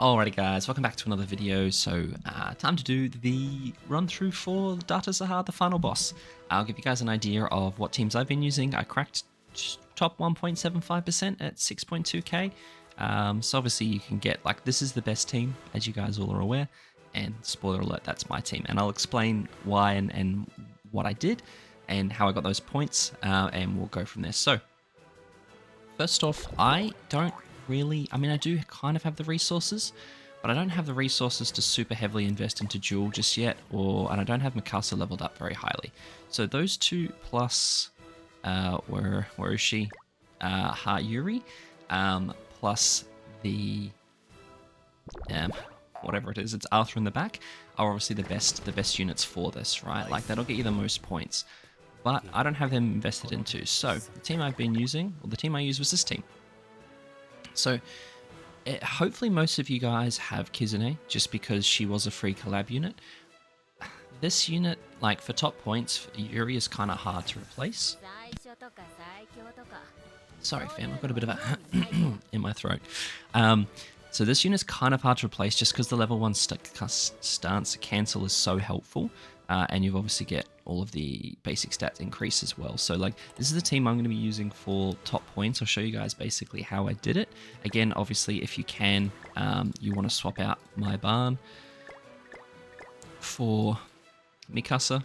Alrighty guys, welcome back to another video. So time to do the run through for Data ZAHARD, the final boss. I'll give you guys an idea of what teams I've been using. I cracked top 1.75% at 6.2k. So obviously you can get, like, this is the best team, as you guys all are aware. And spoiler alert, that's my team. And I'll explain why and what I did and how I got those points, and we'll go from there. So first off, I do kind of have the resources, but I don't have the resources to super heavily invest into Jewel just yet, and I don't have Mikasa leveled up very highly. So those two plus, where is she? Yuri, plus the, whatever it is, it's Arthur in the back, are obviously the best units for this, right? Like, that'll get you the most points, but I don't have them invested into. So the team I've been using, the team I used was this team. So hopefully most of you guys have Kizune, just because she was a free collab unit. This unit, like, for top points, Yuri is kind of hard to replace. Sorry fam, I've got a bit of a in my throat. So this unit's kind of hard to replace just because the level 1 stance cancel is so helpful. And you've obviously get all of the basic stats increase as well. So, like, this is the team I'm going to be using for top points. I'll show you guys basically how I did it. Again, obviously, if you can, you want to swap out my barn for Mikasa.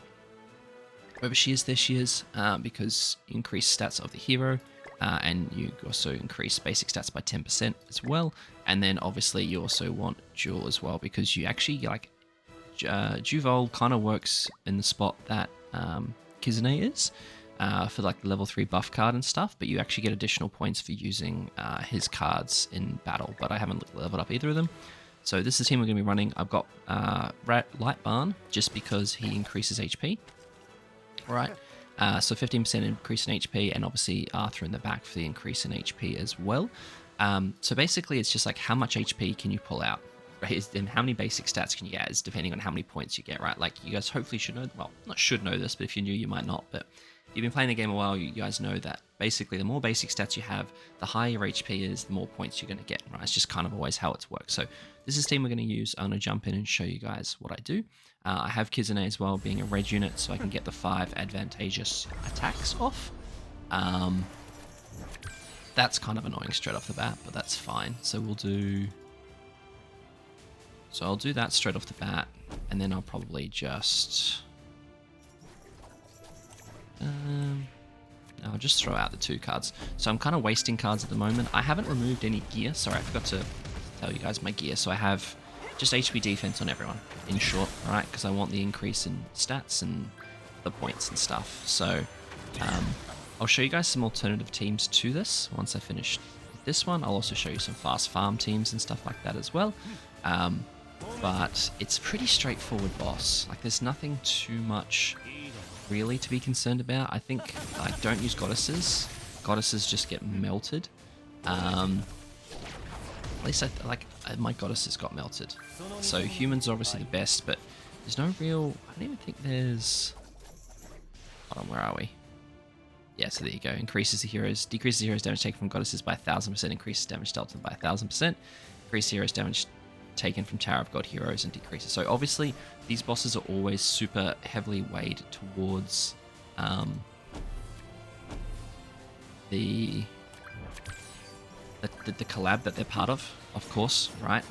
Wherever she is, there she is, because you increase stats of the hero, and you also increase basic stats by 10% as well. And then obviously you also want Jewel as well, because you actually, like, Juval kind of works in the spot that Kizune is, for like the level 3 buff card and stuff, but you actually get additional points for using his cards in battle, but I haven't leveled up either of them. So this is the team we're going to be running. I've got Light Barn, just because he increases HP. Alright, so 15% increase in HP, and obviously Arthur in the back for the increase in HP as well. So basically it's just like, how much HP can you pull out? And how many basic stats can you get, is depending on how many points you get, right? Like, you guys hopefully should know, well, not should know this, but if you're new, you might not. But if you've been playing the game a while, you guys know that basically the more basic stats you have, the higher your HP is, the more points you're going to get, right? It's just kind of always how it's worked. So this is the team we're going to use. I'm going to jump in and show you guys what I do. I have Kizune as well, being a red unit, so I can get the 5 advantageous attacks off. That's kind of annoying straight off the bat, but that's fine. So I'll do that straight off the bat, and then I'll probably just I'll just throw out the 2 cards. So I'm kind of wasting cards at the moment. I haven't removed any gear. Sorry, I forgot to tell you guys my gear. So I have just HP defense on everyone, in short, right? Because I want the increase in stats and the points and stuff. So I'll show you guys some alternative teams to this once I finish this one. I'll also show you some fast farm teams and stuff like that as well. But it's a pretty straightforward boss. Like, there's nothing too much really to be concerned about. I think, like, don't use goddesses. Goddesses just get melted. At least my goddesses got melted. So humans are obviously the best, but there's no real, I don't even think there's, hold on, where are we? Yeah, so there you go. Decreases the hero's damage taken from goddesses by 1000%, increases damage dealt to them by 1000%, increase the hero's damage taken from Tower of God heroes, and decreases. So obviously these bosses are always super heavily weighed towards the collab that they're part of course, right?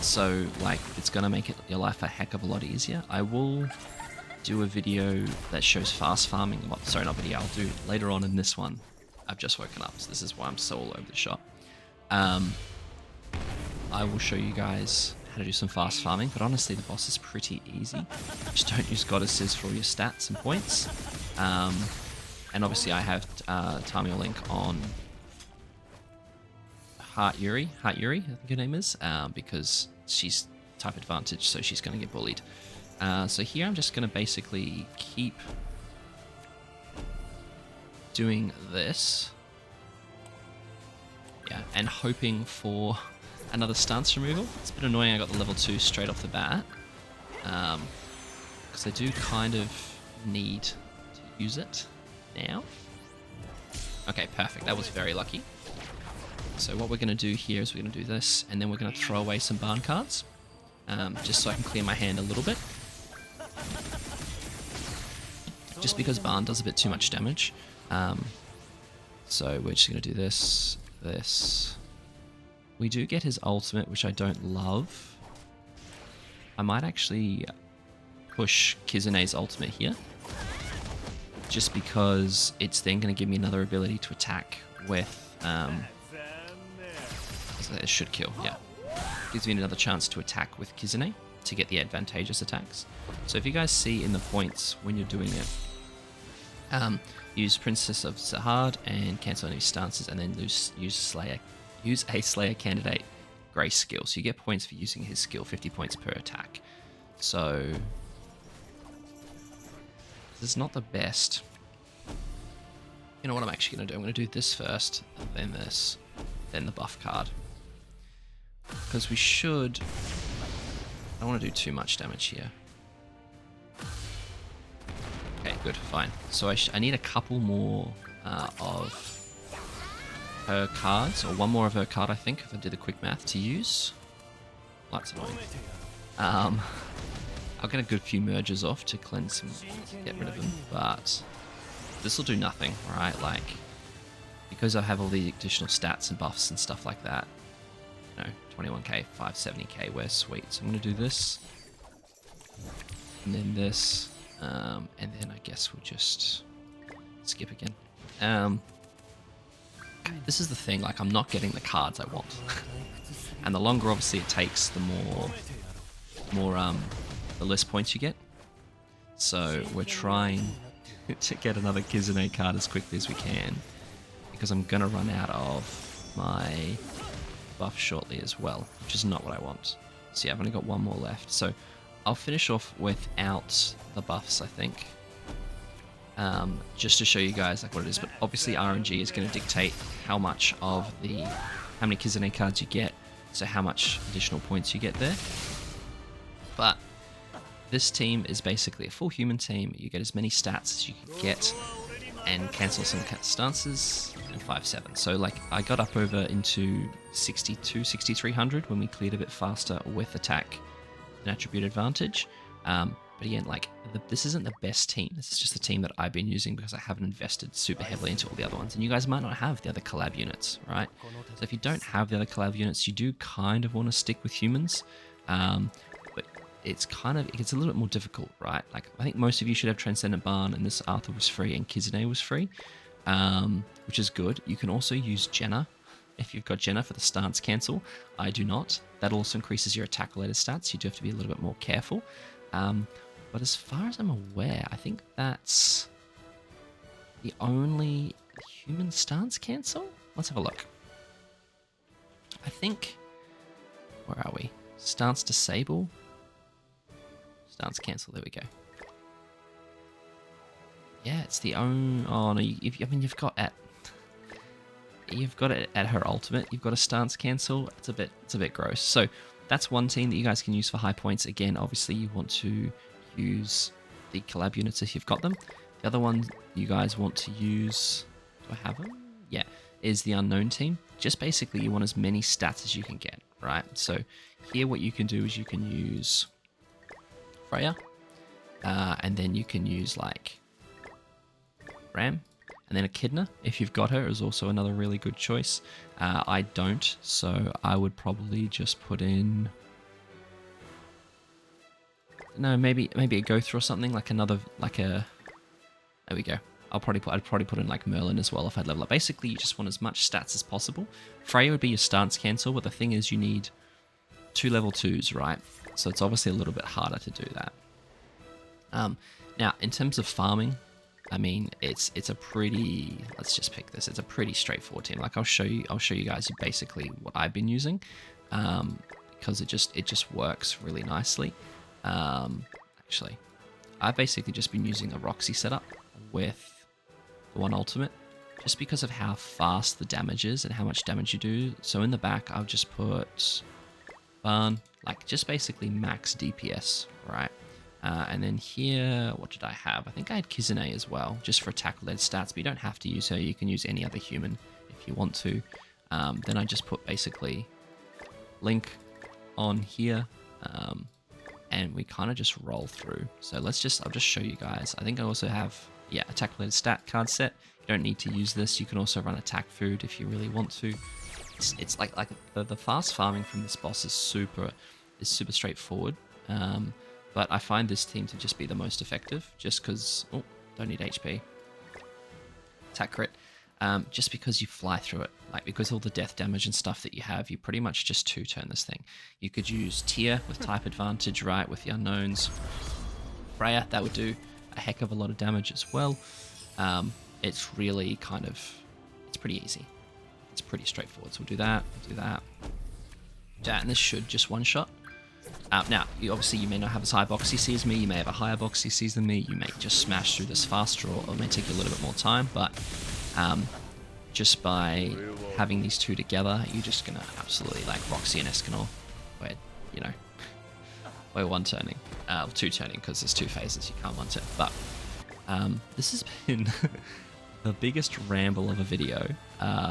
So, like, it's gonna make your life a heck of a lot easier. I will do a video that shows fast farming. Sorry, not video. I'll do later on in this one. I've just woken up, so this is why I'm so all over the shop. I will show you guys how to do some fast farming, but honestly the boss is pretty easy. Just don't use goddesses for all your stats and points. And obviously I have Tamio Link on Heart Yuri, I think her name is, because she's type advantage, so she's going to get bullied. So here I'm just going to basically keep doing this. Yeah, and hoping for another stance removal. It's a bit annoying I got the level 2 straight off the bat, because I do kind of need to use it now. Okay, perfect. That was very lucky. So what we're going to do here is we're going to do this, and then we're going to throw away some barn cards, just so I can clear my hand a little bit. Just because barn does a bit too much damage. So we're just going to do this, this. We do get his ultimate, which I don't love. I might actually push Kizune's ultimate here, just because it's then going to give me another ability to attack with... it should kill, yeah. Gives me another chance to attack with Kizune to get the advantageous attacks. So if you guys see in the points when you're doing it, use Princess of ZAHARD and cancel any stances, and then use a Slayer candidate Grace skill. So you get points for using his skill, 50 points per attack. So this is not the best. You know what I'm actually going to do? I'm going to do this first, then this, then the buff card. Because we should... I don't want to do too much damage here. Okay, good, fine. So I need a couple more of her cards, or one more of her card, I think, if I did the quick math, to use. Well, that's annoying. I'll get a good few merges off to cleanse them, get rid of them, but this will do nothing, right? Like, because I have all the additional stats and buffs and stuff like that, you know, 21k, 570k, we're sweet. So I'm going to do this, and then this, and then I guess we'll just skip again. This is the thing, like, I'm not getting the cards I want. And the longer, obviously, it takes, the less points you get. So we're trying to get another Kizune card as quickly as we can, because I'm going to run out of my buff shortly as well, which is not what I want. So yeah, I've only got one more left. So I'll finish off without the buffs, I think. Just to show you guys like what it is, but obviously RNG is going to dictate how many Kizune cards you get, so how much additional points you get there. But this team is basically a full human team. You get as many stats as you can get and cancel some stances, and 5-7. So like I got up over into 6,300 when we cleared a bit faster with attack and attribute advantage. But again, like, this isn't the best team. This is just the team that I've been using because I haven't invested super heavily into all the other ones. And you guys might not have the other collab units, right? So if you don't have the other collab units, you do kind of want to stick with humans. But it gets a little bit more difficult, right? Like, I think most of you should have Transcendent Barn, and this Arthur was free and Kizune was free, which is good. You can also use Jenna if you've got Jenna for the stance cancel. I do not. That also increases your attack-related stats. You do have to be a little bit more careful. But as far as I'm aware, I think that's the only human stance cancel? Let's have a look. I think... Where are we? Stance disable? Stance cancel, there we go. Yeah, it's the only... Oh, no, you've got it at her ultimate. You've got a stance cancel. It's a bit gross. So that's one team that you guys can use for high points. Again, obviously you want to use the collab units if you've got them. The other one you guys want to use, do I have them? Yeah, is the unknown team. Just basically you want as many stats as you can get, right? So here what you can do is you can use Freya, and then you can use like Ram, and then Echidna, if you've got her, is also another really good choice. I don't, so I would probably just put in... No, maybe a Gotha or something, like another, like a... There we go. I'd probably put in like Merlin as well if I'd level up. Basically, you just want as much stats as possible. Freya would be your stance cancel, but the thing is you need 2 level 2s, right? So it's obviously a little bit harder to do that. Now, in terms of farming, I mean, it's a pretty... Let's just pick this. It's a pretty straightforward team. Like I'll show you guys basically what I've been using, because it just works really nicely. Actually, I've basically just been using a Roxy setup with the one ultimate, just because of how fast the damage is and how much damage you do. So in the back, I'll just put Barn, like just basically max DPS, right? And then here, what did I have? I think I had Kizune as well, just for attack-led stats, but you don't have to use her. You can use any other human if you want to. then I just put basically link on here, and we kind of just roll through. So I'll just show you guys. I think I also have, yeah, attack related stat card set. You don't need to use this. You can also run attack food if you really want to. It's like the fast farming from this boss is super straightforward. But I find this team to just be the most effective, just because, oh, don't need HP. Attack crit. Just because you fly through it, like because all the death damage and stuff that you have, you pretty much just two-turn this thing. You could use Tear with type advantage, right, with the unknowns. Freya, that would do a heck of a lot of damage as well. It's really kind of, it's pretty easy. It's pretty straightforward. So we'll do that, and this should just one-shot. Now, obviously you may not have as high box CC as me, you may have a higher box CC than me, you may just smash through this faster, or it may take you a little bit more time, but just by having these two together, you're just going to absolutely like Roxy and Escanor, where, you know, we're one-turning, two-turning, because there's two phases, you can't one-turn, but this has been the biggest ramble of a video,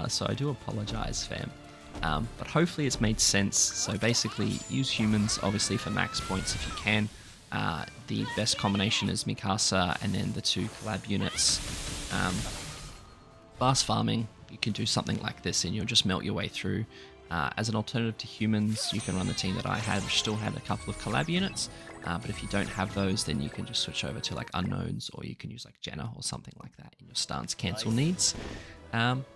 so I do apologize, fam. But hopefully it's made sense. So basically, use humans, obviously, for max points if you can. The best combination is Mikasa and then the two collab units. Fast farming, you can do something like this and you'll just melt your way through. As an alternative to humans, you can run the team that I had, which still had a couple of collab units. But if you don't have those, then you can just switch over to like unknowns, or you can use like Jenna or something like that in your stance cancel needs.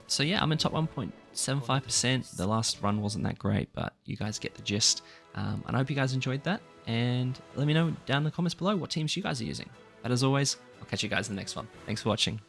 So yeah, I'm in top 1.75%. The last run wasn't that great, but you guys get the gist. And I hope you guys enjoyed that. And let me know down in the comments below what teams you guys are using. But as always, I'll catch you guys in the next one. Thanks for watching.